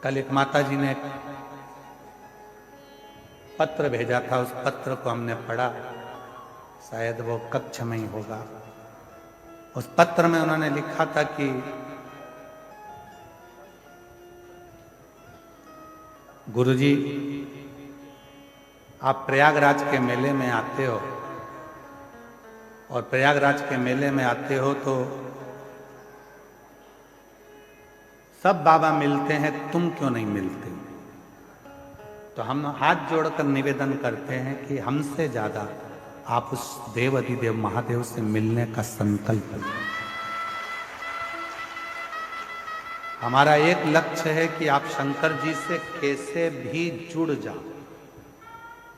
कल एक माता जी ने पत्र भेजा था, उस पत्र को हमने पढ़ा, शायद वो कक्ष में ही होगा। उस पत्र में उन्होंने लिखा था कि गुरुजी, आप प्रयागराज के मेले में आते हो और प्रयागराज के मेले में आते हो तो सब बाबा मिलते हैं, तुम क्यों नहीं मिलते? तो हम हाथ जोड़कर निवेदन करते हैं कि हमसे ज्यादा आप उस देव अधिदेव महादेव से मिलने का संकल्प लें। हमारा एक लक्ष्य है कि आप शंकर जी से कैसे भी जुड़ जाओ,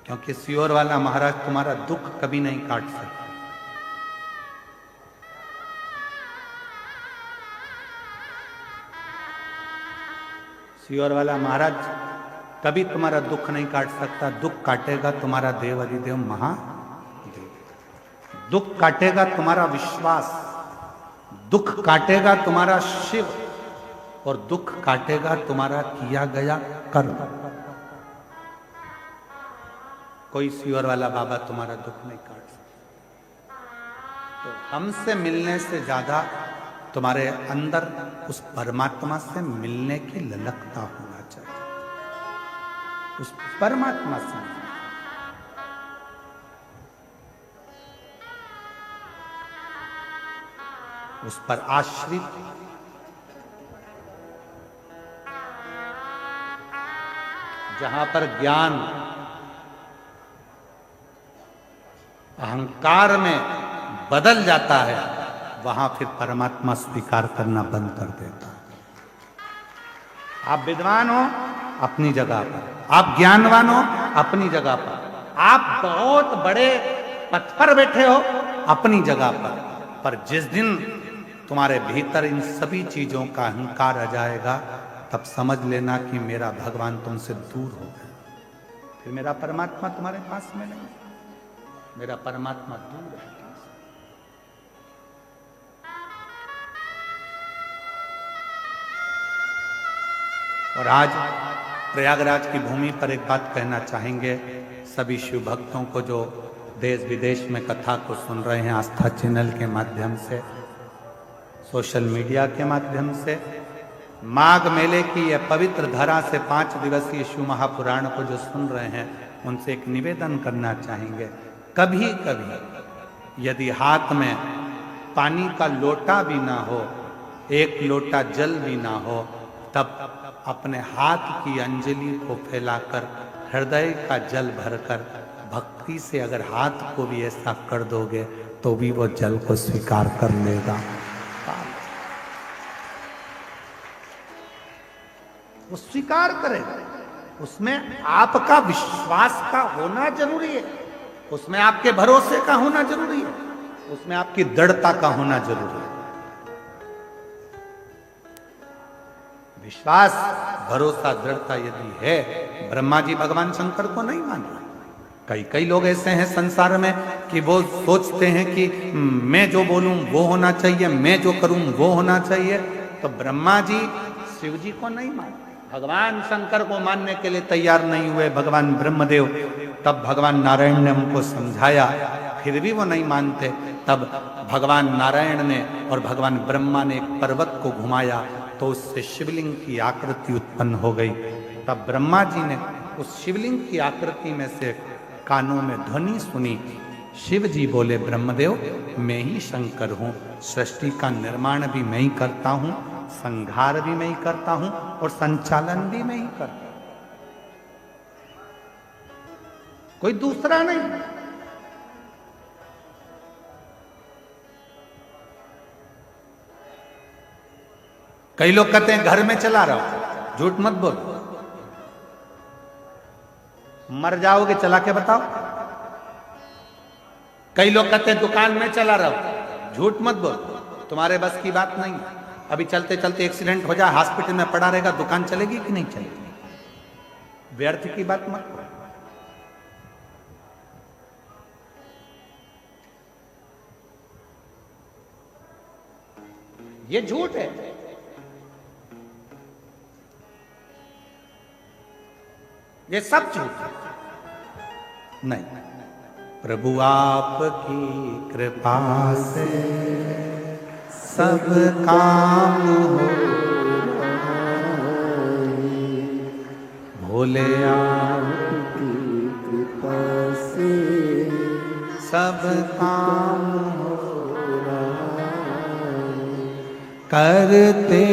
क्योंकि सियोर वाला महाराज तुम्हारा दुख कभी नहीं काट सकते। सियोर वाला महाराज कभी तुम्हारा दुख नहीं काट सकता। दुख काटेगा तुम्हारा देव अधिदेव महादेव, दुख काटेगा तुम्हारा विश्वास, दुख काटेगा तुम्हारा शिव, और दुख काटेगा तुम्हारा किया गया कर्म। कोई सियोर वाला बाबा तुम्हारा दुख नहीं काट सकता। तो हमसे मिलने से ज्यादा तुम्हारे अंदर उस परमात्मा से मिलने की ललकता होना चाहिए। उस परमात्मा से उस पर आश्रित जहां पर ज्ञान अहंकार में बदल जाता है, वहां फिर परमात्मा स्वीकार करना बंद कर देता है। आप विद्वान हो अपनी जगह पर, आप ज्ञानवान हो अपनी जगह पर, आप बहुत बड़े पद पर बैठे हो अपनी जगह पर जिस दिन तुम्हारे भीतर इन सभी चीजों का अहंकार आ जाएगा, तब समझ लेना कि मेरा भगवान तुमसे दूर हो गया। फिर मेरा परमात्मा तुम्हारे पास में नहीं, मेरा परमात्मा दूर है। और आज प्रयागराज की भूमि पर एक बात कहना चाहेंगे सभी शिव भक्तों को जो देश विदेश में कथा को सुन रहे हैं, आस्था चैनल के माध्यम से, सोशल मीडिया के माध्यम से। माघ मेले की यह पवित्र धरा से 5 दिवसीय शिव महापुराण को जो सुन रहे हैं, उनसे एक निवेदन करना चाहेंगे, कभी कभी यदि हाथ में पानी का लोटा भी ना हो, एक लोटा जल भी ना हो, तब अपने हाथ की अंजलि को फैलाकर हृदय का जल भरकर भक्ति से अगर हाथ को भी ऐसा कर दोगे तो भी वो जल को स्वीकार कर लेगा। वो स्वीकार करेगा। उसमें आपका विश्वास का होना जरूरी है, उसमें आपके भरोसे का होना जरूरी है, उसमें आपकी दृढ़ता का होना जरूरी है। विश्वास, भरोसा, दृढ़ता यदि है, ब्रह्मा जी भगवान शंकर को नहीं मान रहे। कई लोग ऐसे हैं संसार में कि वो सोचते हैं कि मैं जो बोलूं वो होना चाहिए, मैं जो करूं वो होना चाहिए। तो ब्रह्मा जी शिव जी को नहीं मान, भगवान शंकर को मानने के लिए तैयार नहीं हुए, भगवान ब्रह्मदेव। तब भगवान नारायण ने उनको समझाया, फिर भी वो नहीं मानते। तब भगवान नारायण ने और भगवान ब्रह्मा ने एक पर्वत को घुमाया तो उससे शिवलिंग की आकृति उत्पन्न हो गई। तब ब्रह्मा जी ने उस शिवलिंग की आकृति में से कानों में ध्वनि सुनी। शिव जी बोले, ब्रह्मदेव मैं ही शंकर हूं, सृष्टि का निर्माण भी मैं ही करता हूं, संहार भी मैं ही करता हूं और संचालन भी मैं ही करता हूं, कोई दूसरा नहीं। कई लोग कहते हैं घर में चला रहा हूं, झूठ मत बोल, मर जाओगे, चला के बताओ। कई लोग कहते हैं दुकान में चला रहा हूं, झूठ मत बोल, तुम्हारे बस की बात नहीं। अभी चलते चलते एक्सीडेंट हो जाए, हॉस्पिटल में पड़ा रहेगा, दुकान चलेगी कि नहीं चलेगी? व्यर्थ की बात मत करो। ये झूठ है। ये सब झूठ है। नहीं, प्रभु आपकी कृपा से सब काम हो, भोले आपकी कृपा से सब काम हो, करते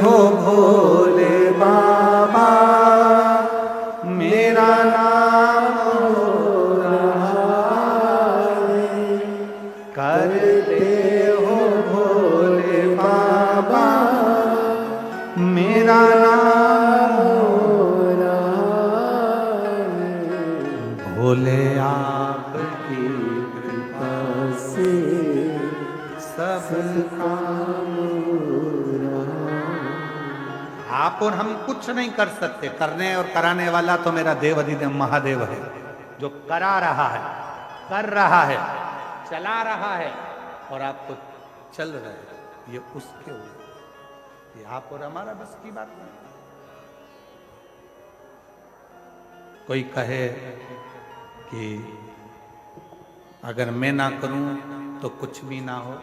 हो भोले बाबा मेरा नाम हो रहा है, करते हो भोले बाबा मेरा नाम हो रहा है, भोले आपकी कृपा से सब काम हो रहा है। आप और हम कुछ नहीं कर सकते, करने और कराने वाला तो मेरा देव अधिदेव महादेव है, जो करा रहा है, कर रहा है, चला रहा है और आपको चल रहा है, ये उसके ऊपर, ये आप और हमारा बस की बात नहीं। कोई कहे कि अगर मैं ना करूं तो कुछ भी ना हो,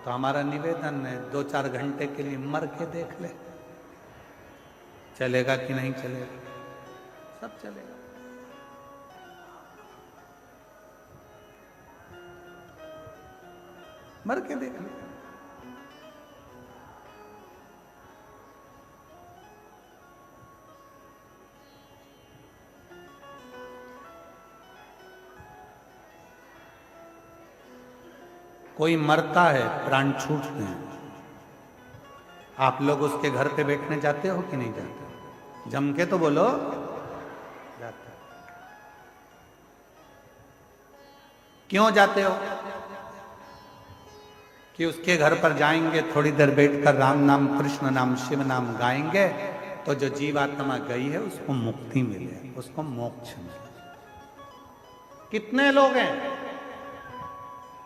तो हमारा निवेदन है 2-4 घंटे के लिए मर के देख ले, चलेगा कि नहीं चलेगा? सब चलेगा। मर के देख ले। कोई मरता है, प्राण छूटते हैं, आप लोग उसके घर पे बैठने जाते हो कि नहीं जाते? जम के तो बोलो, जाते। क्यों जाते हो? कि उसके घर पर जाएंगे, थोड़ी देर बैठकर राम नाम, कृष्ण नाम, शिव नाम गाएंगे, तो जो जीवात्मा गई है उसको मुक्ति मिले, उसको मोक्ष मिले। कितने लोग हैं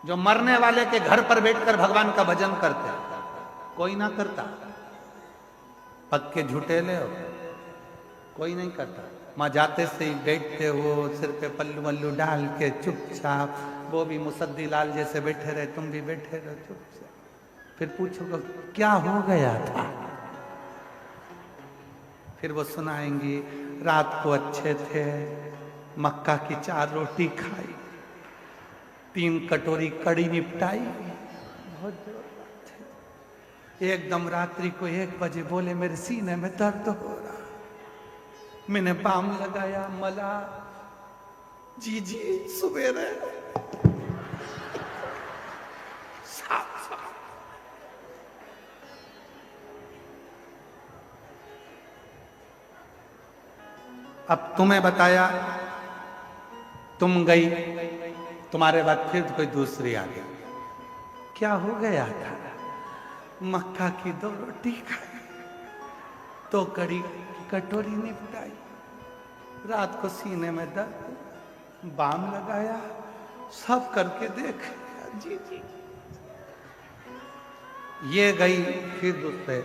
जो मरने वाले के घर पर बैठकर भगवान का भजन करते हैं? कोई ना करता। पक्के झूठेले हो, कोई नहीं करता। माँ जाते से ही बैठते हो, सिर पे पल्लू वल्लू डाल के चुपचाप, वो भी मुसद्दी लाल जैसे बैठे रहे, तुम भी बैठे रहो चुपचाप। फिर पूछोगे क्या हो गया था, फिर वो सुनाएंगी रात को अच्छे थे, मक्का की 4 रोटी खाई, 3 कटोरी कड़ी निपटाई, बहुत जोर बात है। एकदम रात्रि को 1 बजे बोले मेरे सीने में दर्द हो रहा, मैंने बाम लगाया, मला जी सवेरे साफ। अब तुम्हें बताया, तुम गई, तुम्हारे बाद फिर कोई दूसरी आ गई, क्या हो गया था? मक्का की 2 रोटी खाई, 2 कड़ी की कटोरी निपटाई, रात को सीने में दर्द, बाम लगाया, सब करके देख जी। ये गई, फिर दूसरे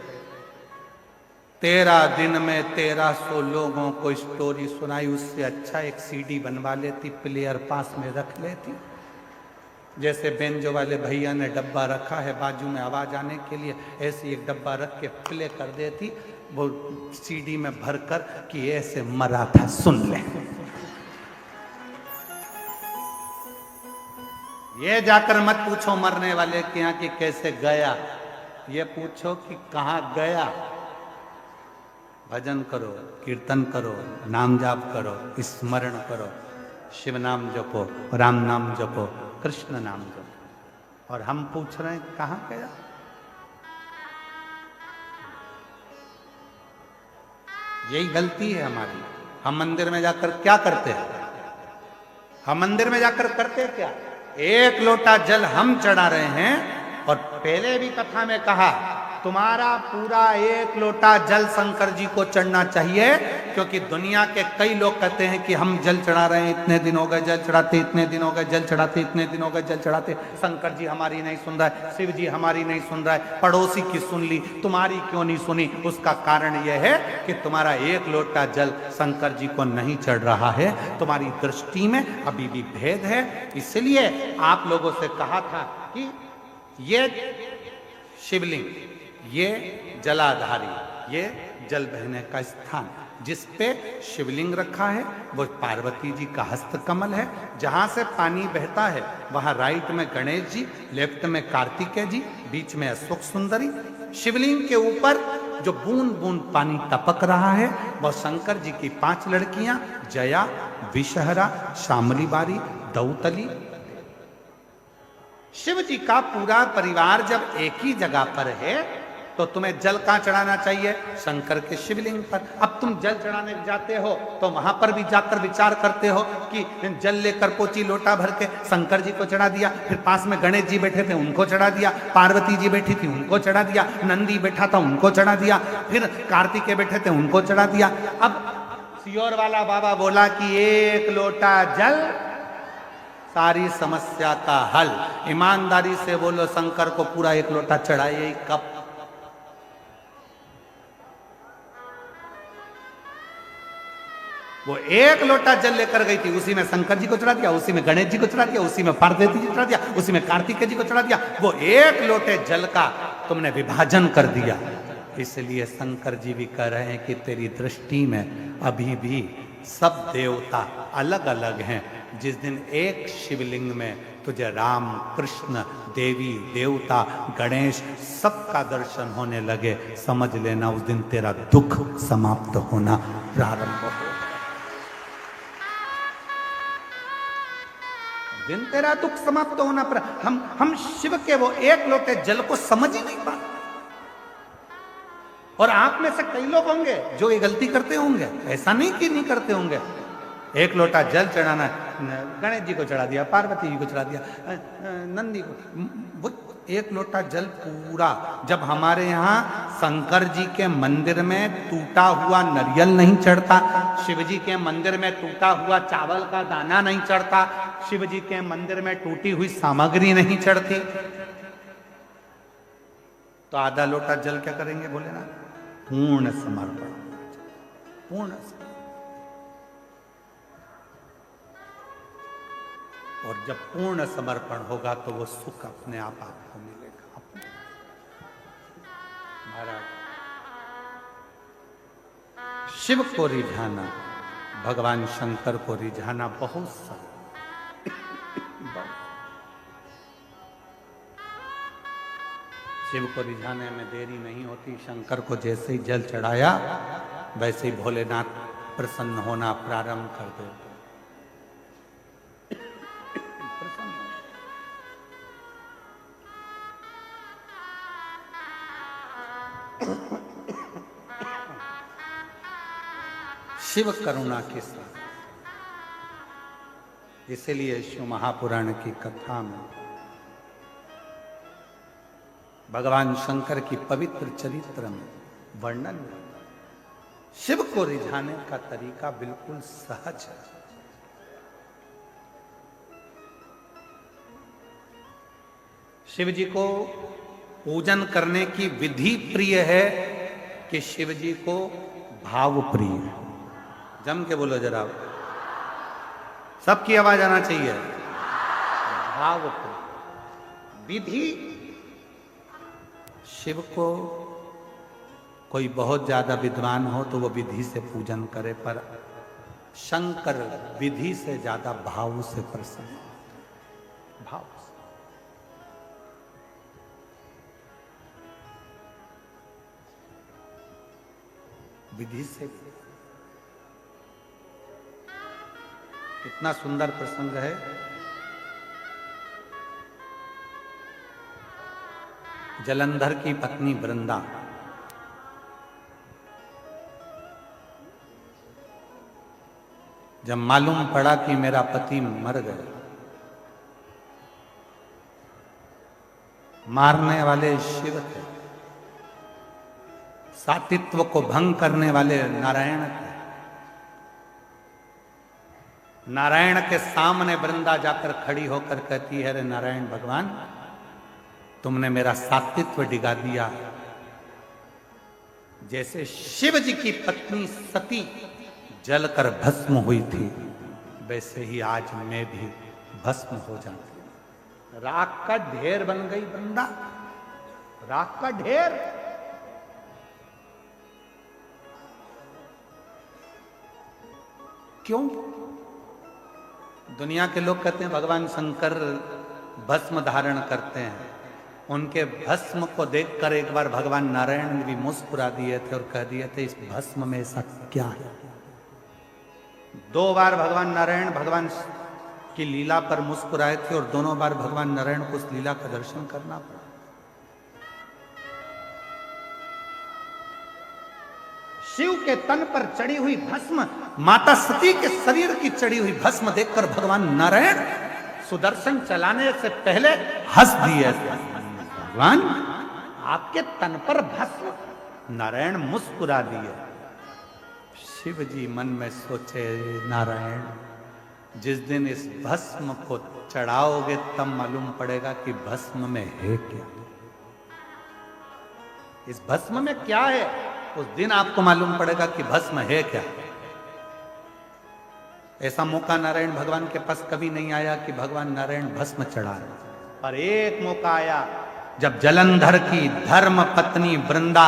13 दिन में 1300 लोगों को स्टोरी सुनाई। उससे अच्छा एक सीडी बनवा लेती, प्लेयर पास में रख लेती, जैसे बेंजो वाले भैया ने डब्बा रखा है बाजू में आवाज आने के लिए, ऐसे एक डब्बा रख के प्ले कर देती, वो सीडी में भरकर कि ऐसे मरा था, सुन ले। ये जाकर मत पूछो मरने वाले के यहाँ कि कैसे गया, ये पूछो कि कहाँ गया। भजन करो, कीर्तन करो, नाम जाप करो, स्मरण करो, शिव नाम जपो, राम नाम जपो, कृष्ण नाम जपो। और हम पूछ रहे हैं कहाँ गया? यही गलती है हमारी। हम मंदिर में जाकर क्या करते हैं? हम मंदिर में जाकर करते क्या? 1 लोटा जल हम चढ़ा रहे हैं। और पहले भी कथा में कहा तुम्हारा पूरा एक लोटा जल शंकर जी को चढ़ना चाहिए, क्योंकि दुनिया के कई लोग कहते हैं कि हम जल चढ़ा रहे हैं, इतने दिन हो गए जल चढ़ाते, इतने दिन हो गए जल चढ़ाते, इतने दिन हो गए जल चढ़ाते, शंकर जी हमारी नहीं सुन रहा है, शिव जी हमारी नहीं सुन रहा है, पड़ोसी की सुन ली, तुम्हारी क्यों नहीं सुनी? उसका कारण यह है कि तुम्हारा एक लोटा जल शंकर जी को नहीं चढ़ रहा है, तुम्हारी दृष्टि में अभी भी भेद है। इसलिए आप लोगों से कहा था कि ये शिवलिंग, ये जलाधारी, ये जल बहने का स्थान, जिस पे शिवलिंग रखा है वो पार्वती जी का हस्त कमल है। जहां से पानी बहता है वहां राइट में गणेश जी, लेफ्ट में कार्तिकेय जी, बीच में अशोक सुंदरी। शिवलिंग के ऊपर जो बूंद बूंद पानी टपक रहा है वह शंकर जी की 5 लड़कियां, जया, विषहरा, शामली बारी, दौतली। शिव जी का पूरा परिवार जब एक ही जगह पर है तो तुम्हें जल कहां चढ़ाना चाहिए? शंकर के शिवलिंग पर। अब तुम जल चढ़ाने जाते हो तो वहां पर भी जाकर विचार करते हो कि जल लेकर पोची लोटा भर के शंकर जी को चढ़ा दिया, फिर पास में गणेश जी बैठे थे उनको चढ़ा दिया, पार्वती जी बैठी थी उनको चढ़ा दिया, नंदी बैठा था उनको चढ़ा दिया, फिर कार्तिकेय बैठे थे उनको चढ़ा दिया। अब सियोर वाला बाबा बोला कि एक लोटा जल सारी समस्या का हल। ईमानदारी से बोलो, शंकर को पूरा एक लोटा चढ़ाइए कब? वो एक लोटा जल लेकर गई थी, उसी में शंकर जी को चढ़ा दिया, उसी में गणेश जी को चढ़ा दिया, उसी में पार्वती जी को चढ़ा दिया, उसी में कार्तिकेय जी को चढ़ा दिया। वो एक लोटे जल का तुमने विभाजन कर दिया। इसलिए शंकर जी भी कह रहे हैं कि तेरी दृष्टि में अभी भी सब देवता अलग अलग हैं। जिस दिन एक शिवलिंग में तुझे राम, कृष्ण, देवी, देवता, गणेश सबका दर्शन होने लगे, समझ लेना उस दिन तेरा दुख समाप्त होना प्रारंभ हो। दिन तेरा दुख समाप्त होना पर हम शिव के वो एक लोटे जल को समझ ही नहीं पाते। और आप में से कई लोग होंगे जो ये गलती करते होंगे, ऐसा नहीं कि नहीं करते होंगे। एक लोटा जल चढ़ाना, गणेश जी को चढ़ा दिया, पार्वती जी को चढ़ा दिया, नंदी को, वो एक लोटा जल पूरा। जब हमारे यहाँ शंकर जी के मंदिर में टूटा हुआ नारियल नहीं चढ़ता, शिव जी के मंदिर में टूटा हुआ चावल का दाना नहीं चढ़ता, शिव जी के मंदिर में टूटी हुई सामग्री नहीं चढ़ती, तो आधा लोटा जल क्या करेंगे बोले ना? पूर्ण समर्पण, पूर्ण समर्पण। और जब पूर्ण समर्पण होगा तो वो सुख अपने आप आपको मिलेगा। महाराज, शिव को रिझाना, भगवान शंकर को रिझाना बहुत सरल। शिव को रिझाने में देरी नहीं होती। शंकर को जैसे ही जल चढ़ाया वैसे ही भोलेनाथ प्रसन्न होना प्रारंभ कर देते। शिव करुणा के साथ, इसलिए शिव महापुराण की कथा में भगवान शंकर की पवित्र चरित्र में वर्णन है। शिव को रिझाने का तरीका बिल्कुल सहज है। शिव जी को पूजन करने की विधि प्रिय है कि शिव जी को भाव प्रिय है। जम के बोलो जरा, सबकी आवाज आना चाहिए। भाव प्रिय विधि। शिव को कोई बहुत ज्यादा विद्वान हो तो वो विधि से पूजन करे, पर शंकर विधि से ज्यादा भाव से प्रसन्न, भाव से। विधि से। कितना सुंदर प्रसंग है। जलंधर की पत्नी वृंदा जब मालूम पड़ा कि मेरा पति मर गया, मारने वाले शिव थे, सातित्व को भंग करने वाले नारायण थे। नारायण के सामने वृंदा जाकर खड़ी होकर कहती है, अरे नारायण भगवान, तुमने मेरा सातित्व डिगा दिया। जैसे शिव जी की पत्नी सती जलकर भस्म हुई थी, वैसे ही आज मैं भी भस्म हो जाती। राख का ढेर बन गई वृंदा, राख का ढेर। क्यों? दुनिया के लोग कहते हैं भगवान शंकर भस्म धारण करते हैं। उनके भस्म को देखकर एक बार भगवान नारायण ने भी मुस्कुरा दिए थे और कह दिए थे, इस भस्म में ऐसा क्या है। 2 बार भगवान नारायण भगवान की लीला पर मुस्कुराए थे और दोनों बार भगवान नारायण को उस लीला का दर्शन करना पड़ा। शिव के तन पर चढ़ी हुई भस्म, माता सती के शरीर की चढ़ी हुई भस्म देखकर भगवान नारायण सुदर्शन चलाने से पहले हंस दिए। भगवान, आपके तन पर भस्म। नारायण मुस्कुरा दिए। शिव जी मन में सोचे, नारायण, जिस दिन इस भस्म को चढ़ाओगे तब मालूम पड़ेगा कि भस्म में है क्या। इस भस्म में क्या है, उस दिन आपको मालूम पड़ेगा कि भस्म है क्या। ऐसा मौका नारायण भगवान के पास कभी नहीं आया कि भगवान नारायण भस्म चढ़ा रहे, पर एक मौका आया जब जलंधर की धर्म पत्नी वृंदा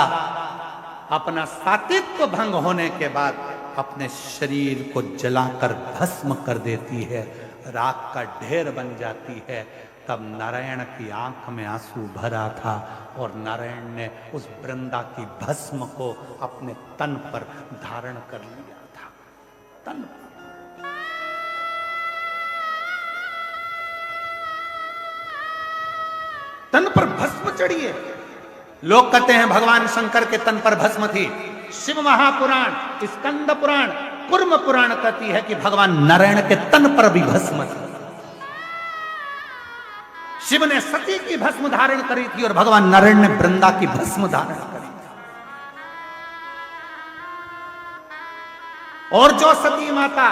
अपना सातित्व भंग होने के बाद अपने शरीर को जलाकर भस्म कर देती है, राख का ढेर बन जाती है। तब नारायण की आंख में आंसू भरा था और नारायण ने उस वृंदा की भस्म को अपने तन पर धारण कर लिया था। तन पर। तन पर भस्म चढ़ी है। लोग कहते हैं भगवान शंकर के तन पर भस्म थी। शिव महापुराण, स्कंद पुराण, कुर्म पुराण कहती है कि भगवान नारायण के तन पर भी भस्म थी। शिव ने सती की भस्म धारण करी थी और भगवान नारायण ने वृंदा की भस्म धारण करी थी। और जो सती माता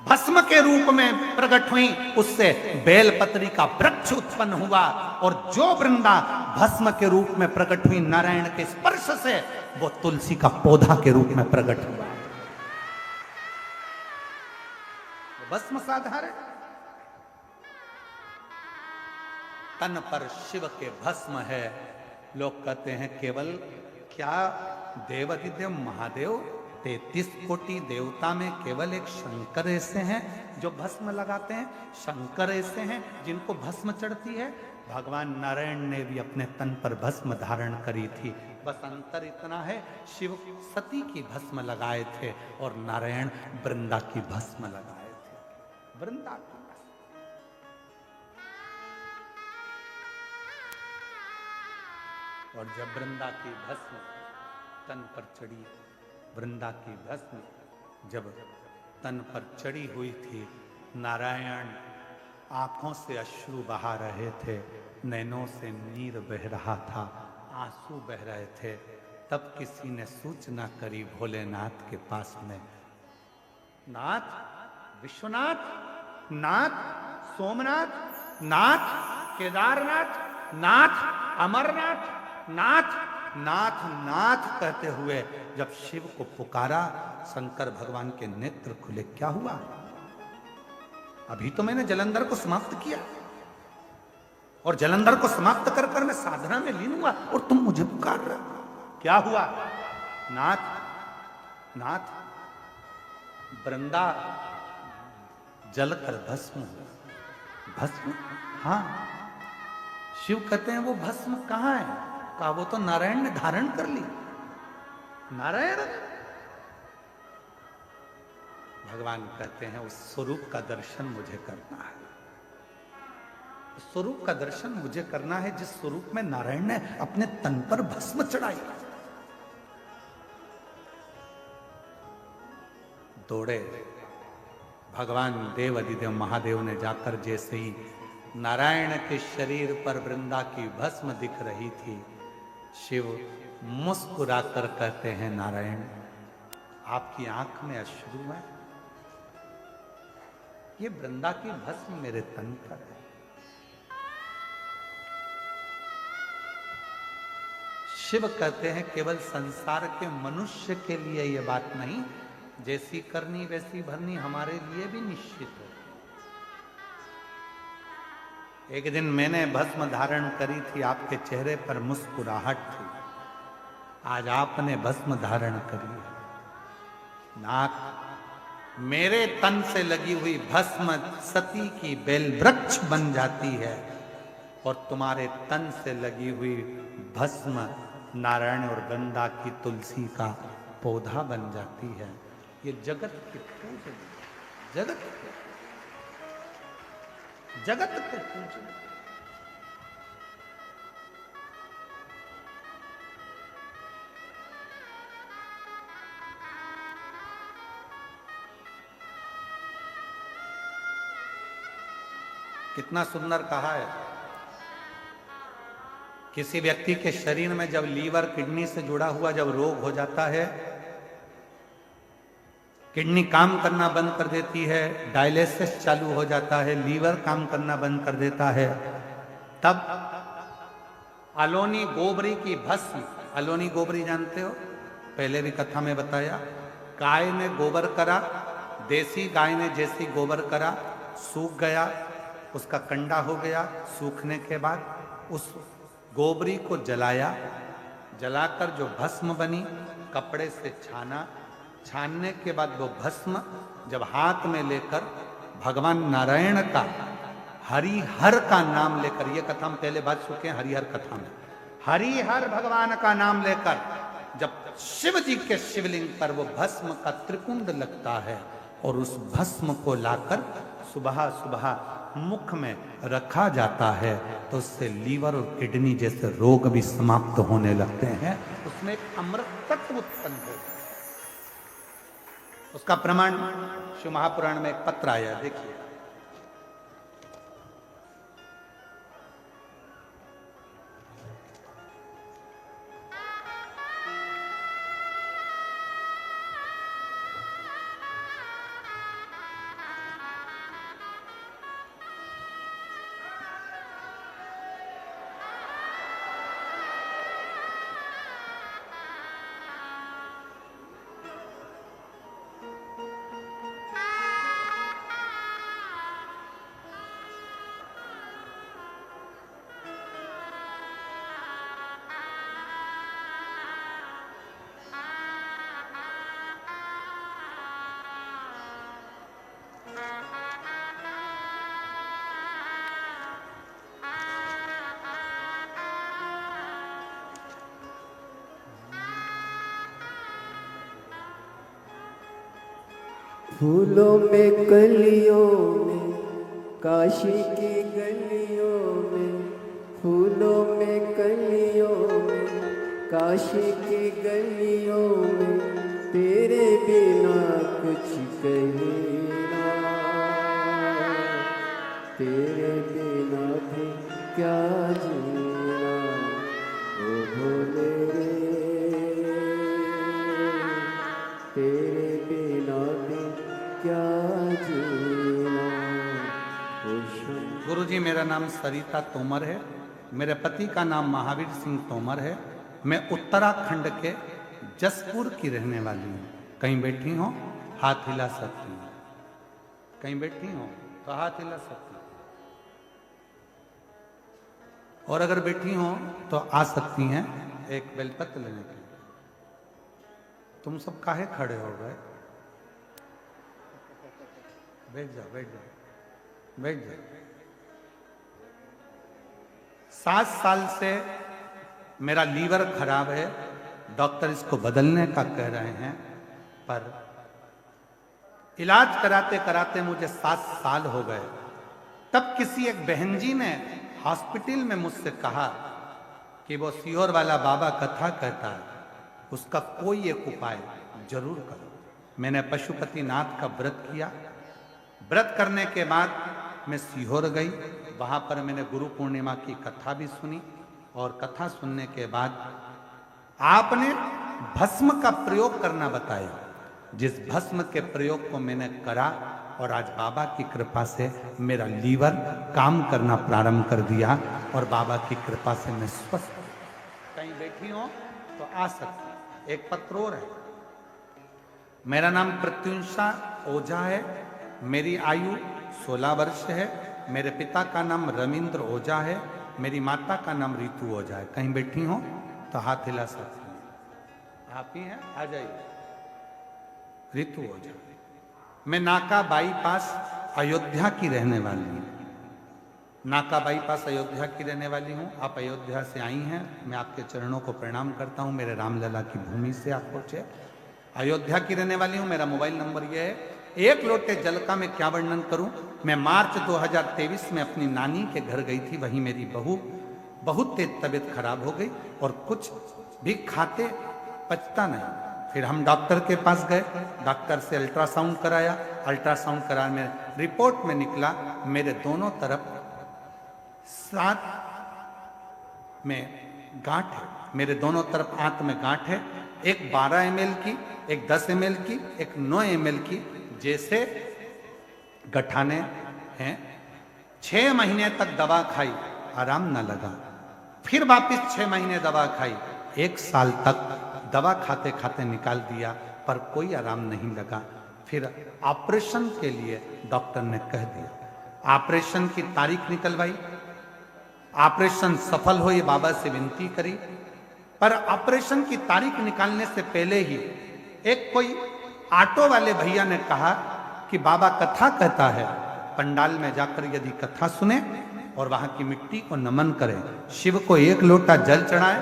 भस्म के रूप में प्रकट हुई, उससे बेलपत्री का वृक्ष उत्पन्न हुआ। और जो वृंदा भस्म के रूप में प्रकट हुई नारायण के स्पर्श से, वो तुलसी का पौधा के रूप में प्रकट हुआ। भस्म साधारण, तन पर शिव के भस्म है। लोग कहते हैं केवल क्या देवादिदेव महादेव 33 कोटि देवता में केवल एक शंकर ऐसे हैं जो भस्म लगाते हैं। शंकर ऐसे हैं जिनको भस्म चढ़ती है। भगवान नारायण ने भी अपने तन पर भस्म धारण करी थी। बस अंतर इतना है, शिव सती की भस्म लगाए थे और नारायण वृंदा की भस्म लगाए थे। वृंदा की और जब वृंदा की भस्म तन पर चढ़ी, वृंदा की भस्म जब तन पर चढ़ी हुई थी, नारायण आंखों से अश्रु बहा रहे थे, नैनों से नीर बह रहा था, आंसू बह रहे थे। तब किसी ने सूचना करी भोलेनाथ के पास में, नाथ, विश्वनाथ, नाथ, सोमनाथ, नाथ, केदारनाथ, नाथ, अमरनाथ, नाथ, नाथ, नाथ कहते हुए जब शिव को पुकारा, शंकर भगवान के नेत्र खुले। क्या हुआ? अभी तो मैंने जलंधर को समाप्त किया और जलंधर को समाप्त कर कर मैं साधना में लीन हुआ और तुम मुझे पुकार रहे हो। क्या हुआ? नाथ, नाथ, वृंदा जलकर भस्म हुआ। भस्म? हाँ। शिव कहते हैं वो भस्म कहां है? कहा वो तो नारायण ने धारण कर ली। नारायण? भगवान कहते हैं उस स्वरूप का दर्शन मुझे करना है। उस स्वरूप का दर्शन मुझे करना है जिस स्वरूप में नारायण ने अपने तन पर भस्म चढ़ाई। दौड़े भगवान देव अधिदेव महादेव ने जाकर, जैसे ही नारायण के शरीर पर वृंदा की भस्म दिख रही थी, शिव मुस्कुराकर कहते हैं, नारायण आपकी आंख में अश्रु है, ये वृंदा की भस्म मेरे तन पर है। शिव कहते हैं केवल संसार के मनुष्य के लिए यह बात नहीं, जैसी करनी वैसी भरनी हमारे लिए भी निश्चित है। एक दिन मैंने भस्म धारण करी थी, आपके चेहरे पर मुस्कुराहट थी। आज आपने भस्म धारण करी है। नाक मेरे तन से लगी हुई भस्म सती की बेल वृक्ष बन जाती है और तुम्हारे तन से लगी हुई भस्म नारायण और वृंदा की तुलसी का पौधा बन जाती है। ये जगत के पूजन, जगत के पूजन। कितना सुंदर कहा है। किसी व्यक्ति के शरीर में जब लीवर किडनी से जुड़ा हुआ जब रोग हो जाता है, किडनी काम करना बंद कर देती है, डायलिसिस चालू हो जाता है, लीवर काम करना बंद कर देता है, तब अलोनी गोबरी की भस्म, अलोनी गोबरी जानते हो, पहले भी कथा में बताया, गाय ने गोबर करा, देसी गाय ने जैसी गोबर करा, सूख गया, उसका कंडा हो गया। सूखने के बाद उस गोबरी को जलाया, जलाकर जो भस्म बनी कपड़े से छाना, छानने के बाद वो भस्म जब हाथ में लेकर भगवान नारायण का हरिहर का नाम लेकर, ये कथा हम पहले बात चुके हैं हरिहर कथा में, हरिहर भगवान का नाम लेकर जब शिव जी के शिवलिंग पर वो भस्म का त्रिकुंड लगता है और उस भस्म को लाकर सुबह सुबह मुख में रखा जाता है तो उससे लीवर और किडनी जैसे रोग भी समाप्त होने लगते हैं। उसमें एक अमृत तत्व उत्पन्न हो, उसका प्रमाण शिव महापुराण में एक पत्र आया, देखिए। फूलों में कलियों में काशी की गलियों में, फूलों में कलियों में काशी की गलियों में, तेरे बिना कुछ कहीं ना, तेरे बिना भी क्या जीना, ओ भोले रे, तेरे बिना भी क्या जीना। गुरुजी, मेरा नाम सरिता तोमर है, मेरे पति का नाम महावीर सिंह तोमर है। मैं उत्तराखंड के जसपुर की रहने वाली हूँ। कहीं बैठी हो हाथ हिला सकती हूँ, कहीं बैठी हो तो हाथ हिला सकती हूँ, और अगर बैठी हो तो आ सकती हैं एक बेलपत्र लेने के लिए। तुम सब काहे खड़े हो गए? बैठ जाओ, बैठ जाओ, बैठ जाओ। 7 साल से मेरा लीवर खराब है, डॉक्टर इसको बदलने का कह रहे हैं, पर इलाज कराते कराते मुझे 7 साल हो गए। तब किसी एक बहन जी ने हॉस्पिटल में मुझसे कहा कि वो सीहोर वाला बाबा कथा कहता है, उसका कोई एक उपाय जरूर करो। मैंने पशुपतिनाथ का व्रत किया। व्रत करने के बाद मैं सीहोर गई, वहां पर मैंने गुरु पूर्णिमा की कथा भी सुनी। और कथा सुनने के बाद आपने भस्म का प्रयोग करना बताया। जिस भस्म के प्रयोग को मैंने करा और आज बाबा की कृपा से मेरा लीवर काम करना प्रारंभ कर दिया और बाबा की कृपा से मैं स्वस्थ हूं। कहीं बैठी हो तो आ सकती। एक पत्र और है। मेरा नाम प्रत्युषा ओझा है, मेरी आयु 16 वर्ष है, मेरे पिता का नाम रविंद्र ओझा है, मेरी माता का नाम रितु ओझा है। कहीं बैठी हो तो हाथ हिला सकती हैं। आप ही हैं, आ जाइए। रितु ओझा। मैं नाका बाईपास अयोध्या की रहने वाली हूँ। नाका बाईपास अयोध्या की रहने वाली हूँ। आप अयोध्या से आई हैं, मैं आपके चरणों को प्रणाम करता हूँ। मेरे रामलला की भूमि से आप पहुंचे। अयोध्या की रहने वाली हूँ। मेरा मोबाइल नंबर यह है। एक लोटे जल का मैं क्या वर्णन करूं। मैं मार्च 2023 में अपनी नानी के घर गई थी। वहीं मेरी बहू बहुत तेज तबीयत खराब हो गई और कुछ भी खाते पचता नहीं। फिर हम डॉक्टर के पास गए, डॉक्टर से अल्ट्रासाउंड कराया। अल्ट्रासाउंड कराने में रिपोर्ट में निकला मेरे दोनों तरफ 7 में गांठ है। मेरे दोनों तरफ आंत में गांठ है। एक 12 ml की, एक 10 ml की, एक 9 ml की, जैसे गठाने हैं। 6 महीने तक दवा खाई, आराम न लगा। फिर वापिस 6 महीने दवा खाई। 1 साल तक दवा खाते खाते निकाल दिया पर कोई आराम नहीं लगा। फिर ऑपरेशन के लिए डॉक्टर ने कह दिया। ऑपरेशन की तारीख निकलवाई। ऑपरेशन सफल हो ये बाबा से विनती करी, पर ऑपरेशन की तारीख निकालने से पहले ही एक कोई ऑटो वाले भैया ने कहा कि बाबा कथा कहता है, पंडाल में जाकर यदि कथा सुने और वहां की मिट्टी को नमन करें, शिव को 1 लोटा जल चढ़ाए,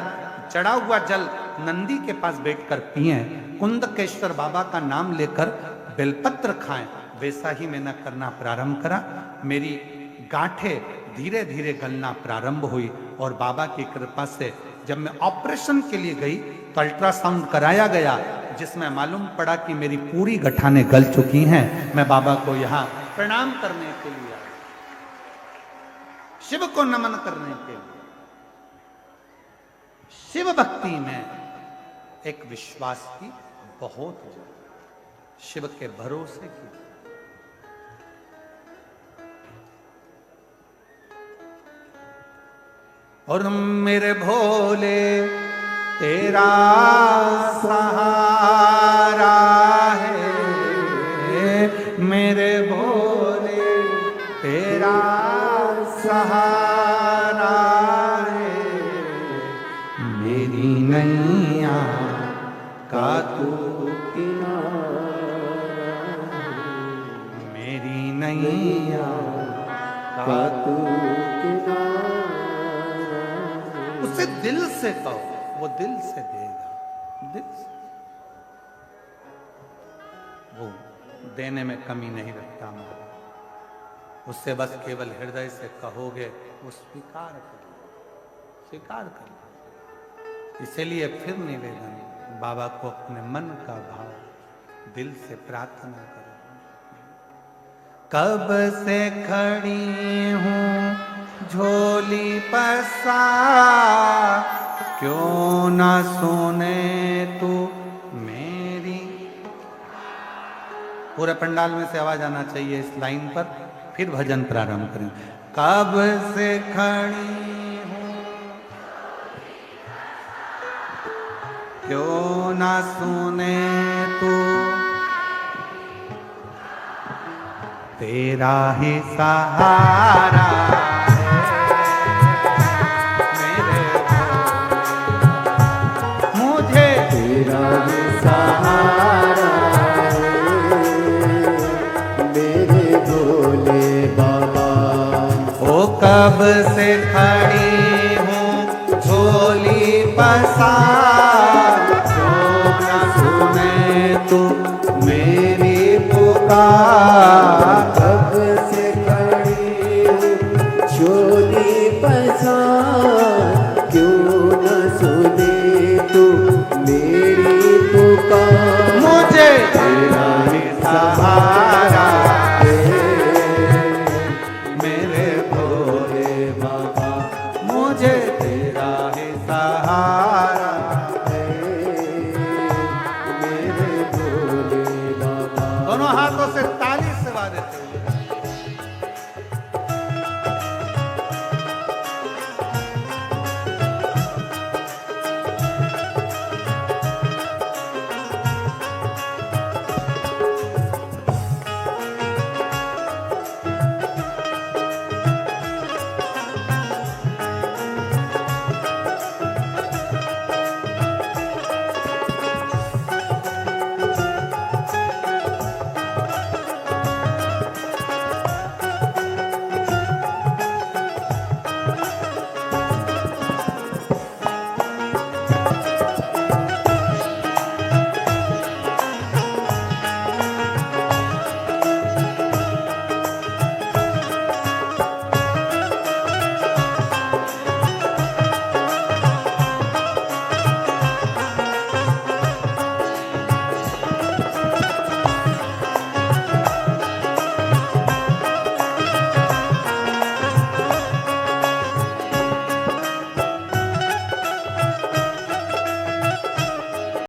चढ़ा हुआ जल नंदी के पास बैठकर पिए, कुंदकेश्वर बाबा का नाम लेकर बेलपत्र खाएं, वैसा ही मैंने करना प्रारंभ करा। मेरी गांठें धीरे धीरे गलना प्रारंभ हुई और बाबा की कृपा से जब मैं ऑपरेशन के लिए गई तो अल्ट्रासाउंड कराया गया, जिसमें मालूम पड़ा कि मेरी पूरी गठाने गल चुकी हैं। मैं बाबा को यहाँ प्रणाम करने के लिए, शिव को नमन करने के लिए। शिव भक्ति में एक विश्वास की बहुत जरूरत, शिव के भरोसे की। और मेरे भोले तेरा सहारा है, मेरे भोले तेरा सहारा है, मेरी नैया का तू किनारा, मेरी नैया का तू किनारा। उसे दिल से कहो, वो दिल से देगा, दिल से। वो देने में कमी नहीं रखता मैं, उससे बस केवल हृदय से कहोगे वो स्वीकार कर, स्वीकार कर। इसलिए फिर निवेदन, बाबा को अपने मन का भाव दिल से प्रार्थना करो। कब से खड़ी हूँ झोली पसा, क्यों ना सुने तू मेरी। पूरे पंडाल में से आवाज आना चाहिए इस लाइन पर, फिर भजन प्रारंभ करें। कब से खड़ी हूँ, क्यों ना सुने तू, तेरा ही सहारा तेरा भी सहारा मेरे भोले बाबा। ओ कब से खड़ी हूँ झोली पसार, क्यों न सुने तू मेरी पुकार। कब से खड़ी हूँ झोली पसार, क्यों न सुने तू